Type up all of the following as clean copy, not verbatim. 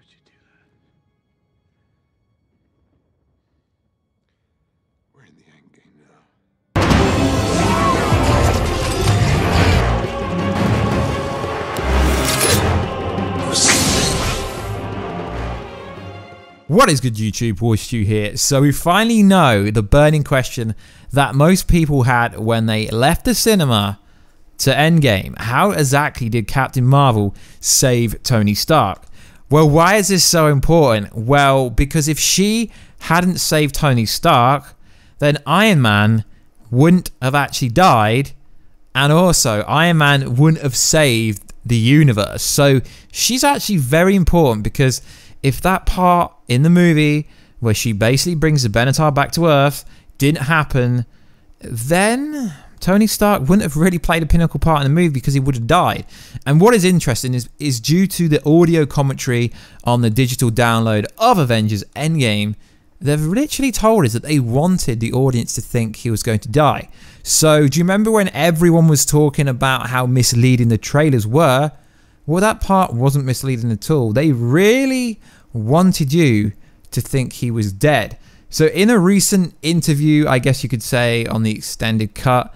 would you do that? We're in the end game now. What is good, YouTube? Warstu here. So we finally know the burning question that most people had when they left the cinema to Endgame. How exactly did Captain Marvel save Tony Stark? Well, why is this so important? Well, because if she hadn't saved Tony Stark, then Iron Man wouldn't have actually died, and also Iron Man wouldn't have saved the universe. So she's actually very important, because if that part in the movie where she basically brings the Benatar back to Earth didn't happen, then Tony Stark wouldn't have really played a pinnacle part in the movie, because he would have died. And what is interesting is due to the audio commentary on the digital download of Avengers Endgame, they've literally told us that they wanted the audience to think he was going to die. So do you remember when everyone was talking about how misleading the trailers were? Well, that part wasn't misleading at all. They really wanted you to think he was dead. So in a recent interview, I guess you could say, on the extended cut,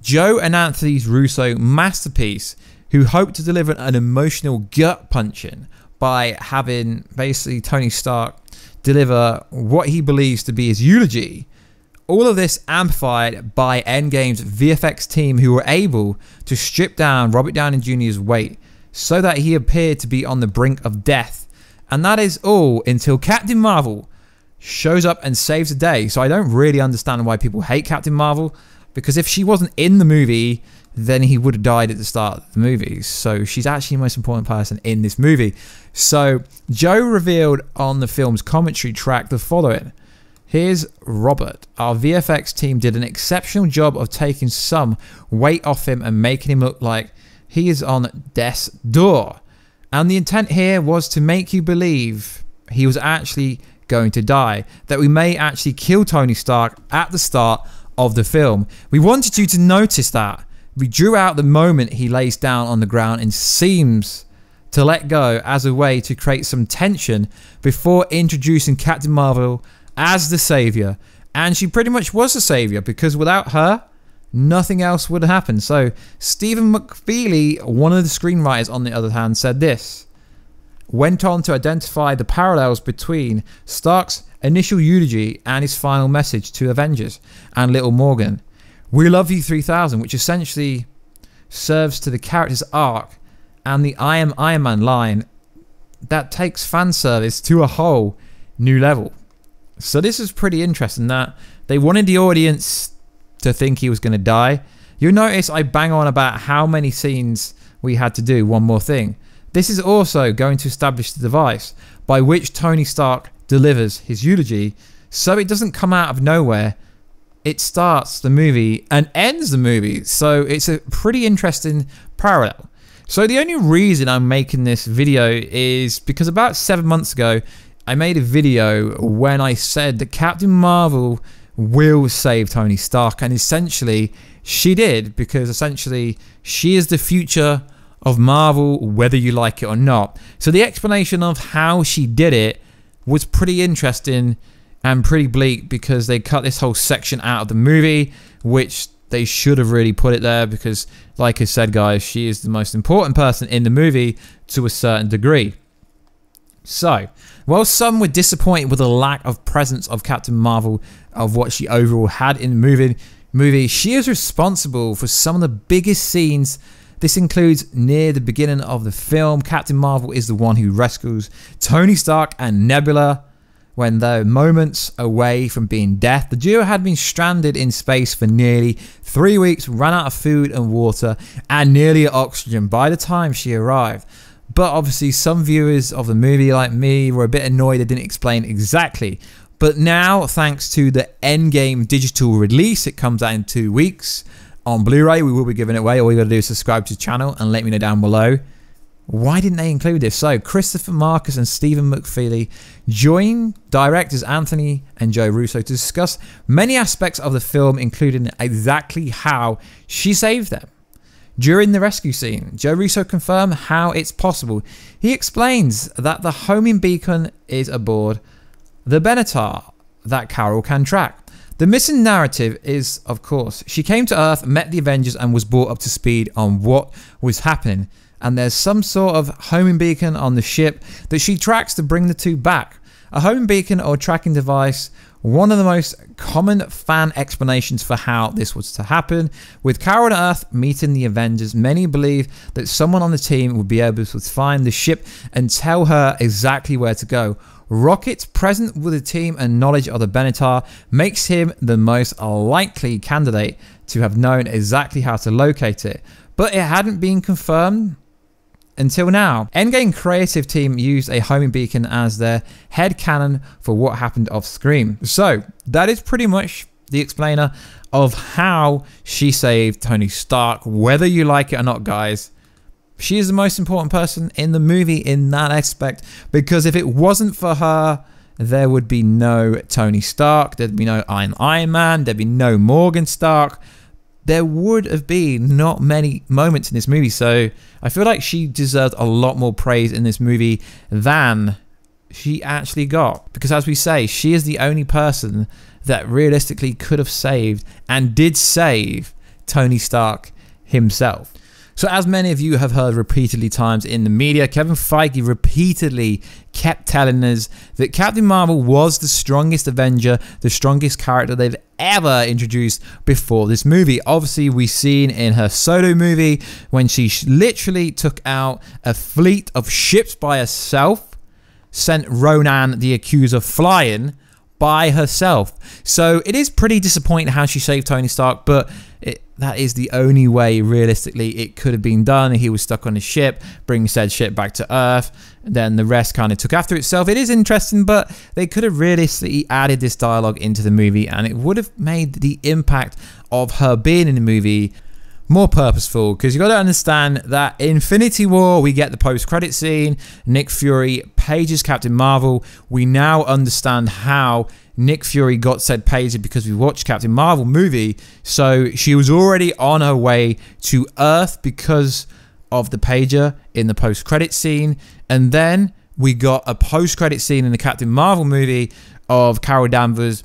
Joe and Anthony Russo masterpiece, who hoped to deliver an emotional gut punching by having basically Tony Stark deliver what he believes to be his eulogy. All of this amplified by Endgame's VFX team, who were able to strip down Robert Downey Jr.'s weight so that he appeared to be on the brink of death. And that is all until Captain Marvel shows up and saves the day. So I don't really understand why people hate Captain Marvel, because if she wasn't in the movie, then he would have died at the start of the movie. So she's actually the most important person in this movie. So Joe revealed on the film's commentary track the following. Here's Robert. Our VFX team did an exceptional job of taking some weight off him and making him look like he is on death's door. And the intent here was to make you believe he was actually going to die, that we may actually kill Tony Stark at the start of the film. We wanted you to notice that. We drew out the moment he lays down on the ground and seems to let go as a way to create some tension before introducing Captain Marvel as the savior. And she pretty much was the savior, because without her, nothing else would happen. So Stephen McFeely, one of the screenwriters on the other hand, said this, went on to identify the parallels between Stark's initial eulogy and his final message to Avengers and Little Morgan. We love you 3000, which essentially serves to the character's arc, and the I am Iron Man line that takes fan service to a whole new level. So this is pretty interesting, that they wanted the audience to think he was going to die. You'll notice I bang on about how many scenes we had to do. One more thing. This is also going to establish the device by which Tony Stark delivers his eulogy, so it doesn't come out of nowhere. It starts the movie and ends the movie. So it's a pretty interesting parallel. So the only reason I'm making this video is because about 7 months ago, I made a video when I said that Captain Marvel will save Tony Stark, and essentially she did, because essentially she is the future of Marvel, whether you like it or not. So the explanation of how she did it was pretty interesting and pretty bleak, because they cut this whole section out of the movie, which they should have really put it there, because like I said, guys, she is the most important person in the movie to a certain degree. So, while some were disappointed with the lack of presence of Captain Marvel, of what she overall had in the movie, she is responsible for some of the biggest scenes. This includes near the beginning of the film. Captain Marvel is the one who rescues Tony Stark and Nebula when they're moments away from being dead. The duo had been stranded in space for nearly 3 weeks, ran out of food and water, and nearly oxygen by the time she arrived. But obviously some viewers of the movie, like me, were a bit annoyed they didn't explain exactly. But now, thanks to the Endgame digital release, it comes out in 2 weeks on Blu-ray. We will be giving it away. All you got to do is subscribe to the channel and let me know down below. Why didn't they include this? So Christopher Marcus and Stephen McFeely joined directors Anthony and Joe Russo to discuss many aspects of the film, including exactly how she saved them. During the rescue scene, Joe Russo confirmed how it's possible. He explains that the homing beacon is aboard the Benatar that Carol can track. The missing narrative is, of course, she came to Earth, met the Avengers, and was brought up to speed on what was happening. And there's some sort of homing beacon on the ship that she tracks to bring the two back. A homing beacon or tracking device, one of the most common fan explanations for how this was to happen. With Carol on Earth meeting the Avengers, many believe that someone on the team would be able to find the ship and tell her exactly where to go. Rocket's presence with the team and knowledge of the Benatar makes him the most likely candidate to have known exactly how to locate it, but it hadn't been confirmed until now. Endgame creative team used a homing beacon as their headcanon for what happened off screen. So that is pretty much the explainer of how she saved Tony Stark. Whether you like it or not, guys, she is the most important person in the movie in that aspect, because if it wasn't for her, there would be no Tony Stark, there'd be no Iron Man, there'd be no Morgan Stark. There would have been not many moments in this movie, so I feel like she deserved a lot more praise in this movie than she actually got. Because as we say, she is the only person that realistically could have saved and did save Tony Stark himself. So as many of you have heard repeatedly times in the media, Kevin Feige repeatedly kept telling us that Captain Marvel was the strongest Avenger, the strongest character they've ever introduced before this movie. Obviously, we've seen in her solo movie when she literally took out a fleet of ships by herself, sent Ronan the Accuser flying by herself. So it is pretty disappointing how she saved Tony Stark, but that is the only way realistically it could have been done. He was stuck on a ship, bring said ship back to Earth, then the rest kind of took after itself. It is interesting, but they could have realistically added this dialogue into the movie and it would have made the impact of her being in the movie more purposeful, because you got to understand that in Infinity War we get the post-credit scene. Nick Fury pages Captain Marvel. We now understand how Nick Fury got said pager because we watched Captain Marvel movie. So she was already on her way to Earth because of the pager in the post-credit scene, and then we got a post-credit scene in the Captain Marvel movie of Carol Danvers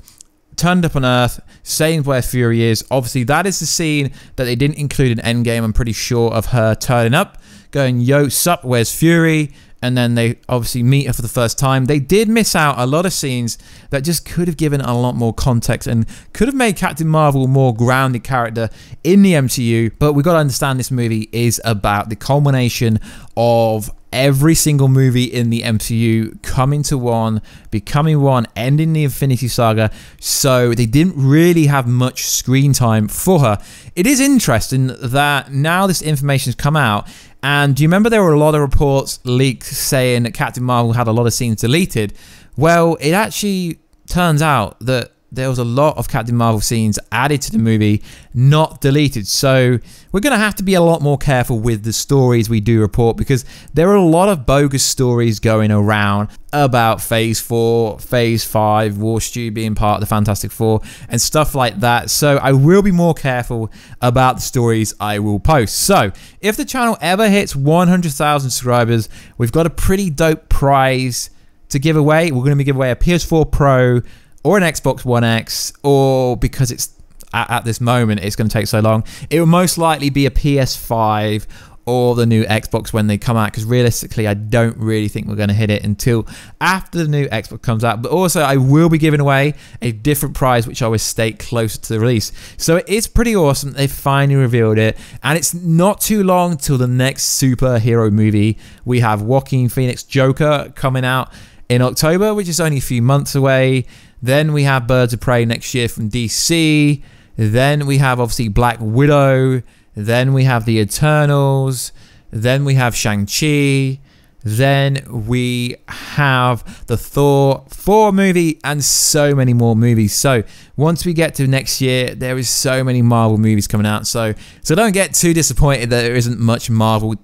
turned up on Earth, saying where Fury is. Obviously, that is the scene that they didn't include in Endgame, I'm pretty sure, of her turning up, going, yo, sup, where's Fury? And then they obviously meet her for the first time. They did miss out a lot of scenes that just could have given a lot more context and could have made Captain Marvel a more grounded character in the MCU. But we got to understand this movie is about the culmination of every single movie in the MCU coming to one, becoming one, ending the Infinity Saga. So they didn't really have much screen time for her. It is interesting that now this information has come out, and do you remember there were a lot of reports leaked saying that Captain Marvel had a lot of scenes deleted? Well, it actually turns out that there was a lot of Captain Marvel scenes added to the movie, not deleted. So we're going to have to be a lot more careful with the stories we do report, because there are a lot of bogus stories going around about Phase 4, Phase 5, Warstu being part of the Fantastic Four and stuff like that. So I will be more careful about the stories I will post. So if the channel ever hits 100,000 subscribers, we've got a pretty dope prize to give away. We're going to be giving away a PS4 Pro or an Xbox One X, or because it's at this moment it's going to take so long, it will most likely be a PS5 or the new Xbox when they come out, because realistically I don't really think we're going to hit it until after the new Xbox comes out. But also I will be giving away a different prize which I will state closer to the release. So it's pretty awesome they finally revealed it, and it's not too long till the next superhero movie. We have Joaquin Phoenix Joker coming out in October, which is only a few months away. Then we have Birds of Prey next year from DC. Then we have obviously Black Widow. Then we have The Eternals. Then we have Shang-Chi. Then we have the Thor 4 movie and so many more movies. So once we get to next year, there is so many Marvel movies coming out. So don't get too disappointed that there isn't much Marvel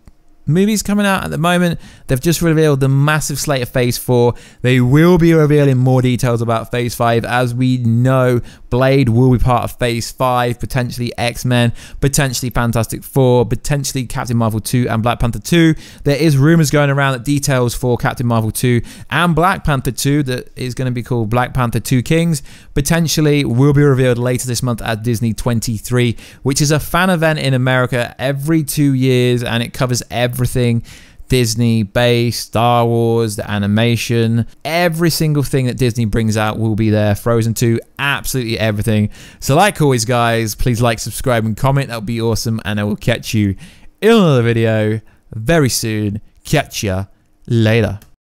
movies coming out at the moment. They've just revealed the massive slate of Phase 4. They will be revealing more details about Phase 5, as we know Blade will be part of Phase 5, potentially X-Men, potentially Fantastic Four, potentially Captain Marvel 2 and Black Panther 2. There is rumors going around that details for Captain Marvel 2 and Black Panther 2 that is going to be called Black Panther 2 Kings potentially will be revealed later this month at Disney 23, which is a fan event in America every 2 years, and it covers everything Disney based, Star Wars, the animation, every single thing that Disney brings out will be there. Frozen 2, absolutely everything. So like always guys, please like, subscribe and comment. That would be awesome, and I will catch you in another video very soon. Catch ya later.